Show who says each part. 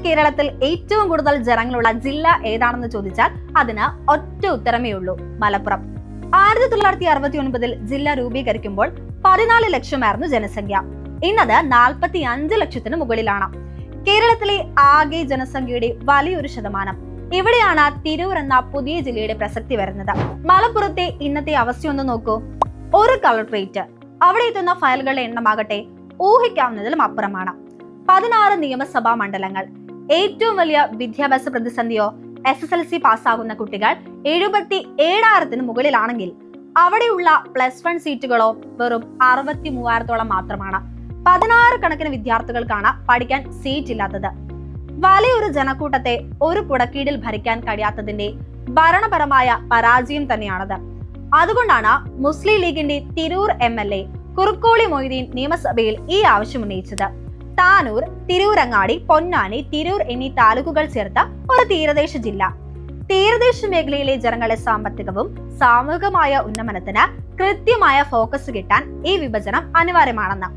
Speaker 1: കേരളത്തിൽ ഏറ്റവും കൂടുതൽ ജനങ്ങളുള്ള ജില്ല ഏതാണെന്ന് ചോദിച്ചാൽ അതിന് ഒറ്റ ഉത്തരമേ ഉള്ളൂ: മലപ്പുറം. 1969 ജില്ല രൂപീകരിക്കുമ്പോൾ 14 ലക്ഷമായിരുന്നു ജനസംഖ്യ. ഇന്നത് 45 ലക്ഷത്തിന് മുകളിലാണ്. കേരളത്തിലെ ആകെ ജനസംഖ്യയുടെ വലിയൊരു ശതമാനം. ഇവിടെയാണ് തിരൂർ എന്ന പുതിയ ജില്ലയുടെ പ്രസക്തി വരുന്നത്. മലപ്പുറത്തെ ഇന്നത്തെ അവസ്ഥയൊന്ന് നോക്കൂ. ഒരു കളക്ടറേറ്റ്, അവിടെ എത്തുന്ന ഫയലുകളുടെ എണ്ണമാകട്ടെ ഊഹിക്കാവുന്നതിലും അപ്പുറമാണ്. 16 നിയമസഭാ മണ്ഡലങ്ങൾ. ഏറ്റവും വലിയ വിദ്യാഭ്യാസ പ്രതിസന്ധിയോ SSLC പാസ്സാകുന്ന കുട്ടികൾ 77,000-ന് മുകളിലാണെങ്കിൽ അവിടെയുള്ള +1 സീറ്റുകളോ വെറും 63,000-ഓളം മാത്രമാണ്. 16 കണക്കിന് വിദ്യാർത്ഥികൾക്കാണ് പഠിക്കാൻ സീറ്റ് ഇല്ലാത്തത്. വലിയൊരു ജനക്കൂട്ടത്തെ ഒരു കുടക്കീഴിൽ ഭരിക്കാൻ കഴിയാത്തതിന്റെ ഭരണപരമായ പരാജയം തന്നെയാണത്. അതുകൊണ്ടാണ് മുസ്ലിം ലീഗിന്റെ തിരൂർ MLA കുറുക്കോളി മൊയ്തീൻ നിയമസഭയിൽ ഈ ആവശ്യം ഉന്നയിച്ചത്. താനൂർ, തിരൂരങ്ങാടി, പൊന്നാനി, തിരൂർ എന്നീ താലൂക്കുകൾ ചേർത്ത ഒരു തീരദേശ ജില്ല. തീരദേശ മേഖലയിലെ ജനങ്ങളുടെ സാമ്പത്തികവും സാമൂഹികമായ ഉന്നമനത്തിന് കൃത്യമായ ഫോക്കസ് കിട്ടാൻ ഈ വിഭജനം അനിവാര്യമാണെന്ന്